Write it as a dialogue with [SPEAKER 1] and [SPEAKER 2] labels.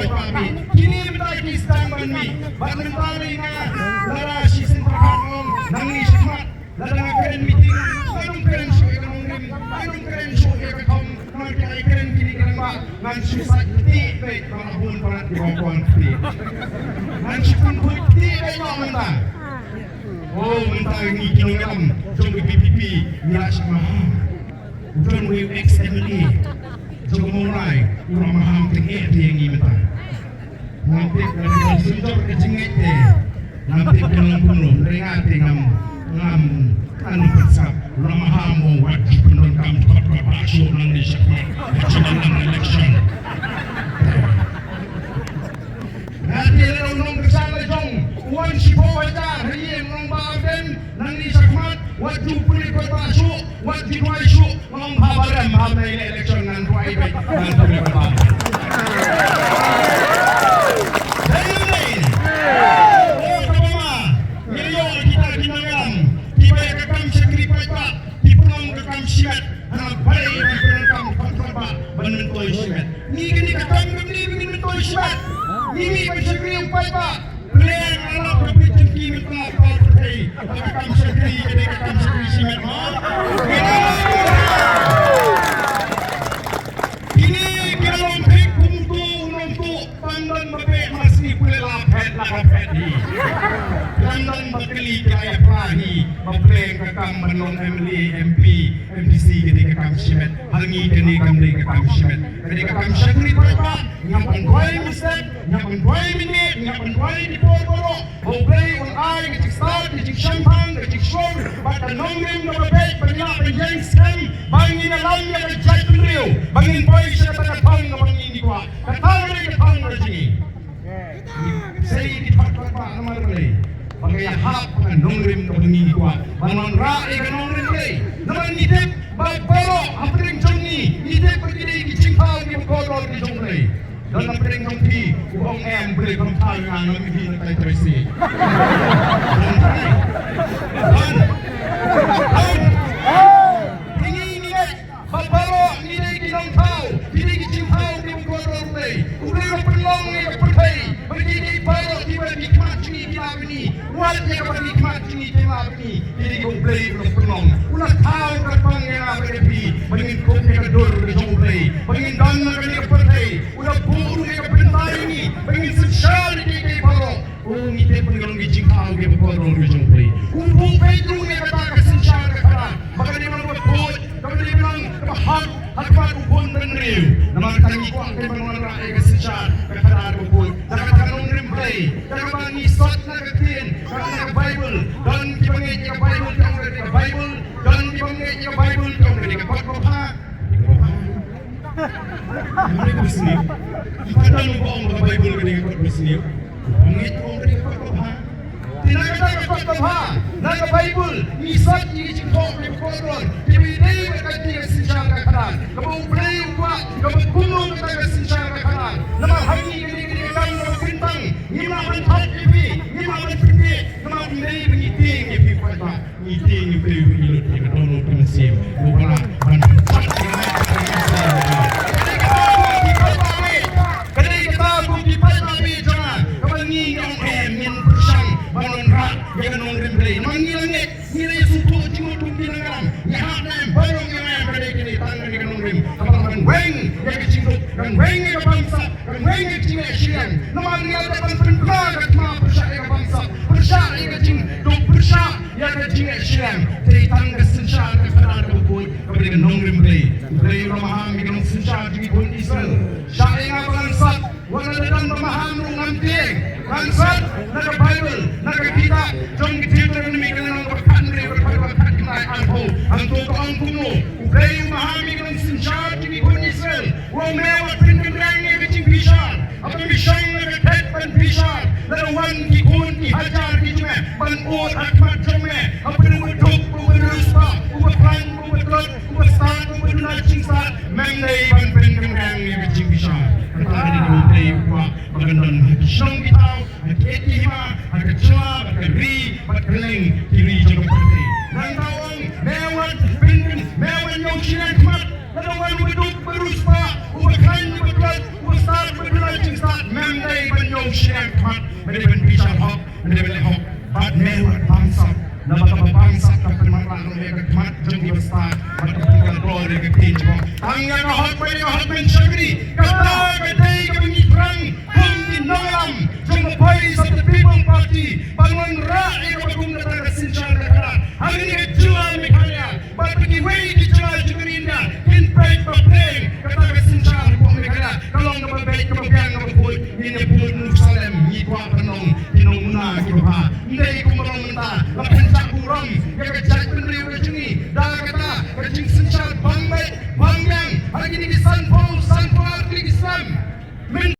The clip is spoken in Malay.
[SPEAKER 1] papi. Kini mentai kistan banmi. Bak mentari nga lara sisin perkanong nangi sikmat. Lara keren meeting. Anong keren show ikanong rim. Anong keren show ikanong markai keren kini kerang ngan susah ti baik malapun parat di bawah ti. Ngan sipun ti baik nak mentah. Oh mentah ni kinong jom VPP niat maham. Ujian WX Emily. Jom mulai urang maham tinggi yang ini mentah. Nanti kalau sunjor kejinget deh. Nanti dalam punum ringat ngam anu bersab urang maham mau wajib pyndonkam dkhot pasyo nang di Shah national election. Nanti orang kesana jong uang sipo baca hari orang Ardent nang di Shah wajib pulih pasyo wajib pasyo orang habaran maham na election nang ruai baik nang pulih pasyo. Ni kini kakam ni begini mentoi syarat. Ni bersyukur yang baik pak. Pelan anak berpijak minta kau pergi. Kakam sekri jadi kakam sekri syarat. Ini kita lompek untuk pandan berbek masih boleh lapet di. Pandan berkeli kaya perahi. Mempleng kakam menong MLA MP MPC jadi kakam syarat. Hangi jadi kakam syarat. Ketika kami syakuri mereka, nyaman dua misal, nyaman dua minit, nyaman dua di poro-poro, boleh orang kecik start, kecik champagne, kecik show, pada nongeng berbalik, banyak penjeng scam, bangin alamnya kejat penriu, bangin boy siapa datang bangin di kuat, datang mereka datang lagi. Saya di tempat nama boleh, bangin hap dengan nongeng bangin di kuat, bangin rai dengan nongeng boleh, nama nitip, baik poro, hampering jomni, nitip begini. Kodol di jomlay dalam pedeng jompi uang boleh bertai dengan lebih nanti terisi ini babalo ini kinong tau ini kicimpau di kodol lay udah berlong ni bertai begini balo tiba nikmat cini tiap ini wajib bernikmat cini tiap ini ini jomlay udah berlong udah tahu terbang yang VPP begini kopi kedur di jomlay begini dan mereka bertai udah buru mereka bentar ini begini sosial di balo ini pengelong kicimpau di kodol di jomlay kumpul peju mereka tak sosial kerana bagaimana buat bot kemudian bilang hak upun peneriu nama kami kuat kebenaran rakyat kesejahteraan keadaan upun jangan kanong rimplay jangan bangi sot na ketin karena Bible dan dibangit ke Bible yang dari Bible dan dibangit ke Bible yang dari Papa mereka bersini kita lupakan ke Bible dari bersini bangit orang dari Papa tidak kata Papa naga Bible misat ini cingkok di kodron dibini berkati kesejahteraan keadaan kamu play buat kamu gunung kata kesejahteraan keadaan nama hangi gini kamu bintang lima mentat ini lima mentit nama ini meeting ini pada meeting ini beli ini kedua prinsip bukan mentat Bangsat, naga Bible, naga kita, jom kita demi kenal berkandri berkata Iathuh, antu kaum kuno, ugai mahami kenal senjata di pun Israel, wong mewat pindrang ni kecing pisar, apa misang naga tet pan pisar, lawan di kun di hajar di cuma, pan ur akmat cuma, apa nunggu dok, nunggu ruspa, nunggu plan, nunggu telur, nunggu start, nunggu dunal cingsat, mengai pan pindrang ni kecing pisar, kata di ugai kuat, magandang siyong bitaw, nag-itima, nag-chua, nag-ri, nag-galing, kiri sa kapatid. Nang tawang, mewan yung sinagmat, nalawan mo ito, barus pa, umakain, umaglat, umastar, magulay, cingstat, Nandai banyong siyang kat, maliban pisang hok, maliban hok, bat meron bangsa, na makapabangsa ka penmarang ng mga kat, jang ibasta, matapikang glory ng tinjo. Ang nga hok, may hok men syagri, kata, katay, kapangitrang, kung tinolam, jang voice of the People Party, pangon ra'i na bagong natagasin siya na karat, ang nga jual mikanya, batagiway di jual jugarinda, in fact, pa-play, katagasin siya na po mikanya, kalong na mabait, kamabiyang na mabul, inipul ng Salem, yikwa panong, tinong una, kinuha, hindi ko marong menta, lapin sa kurang, kagajak penriwa jungi,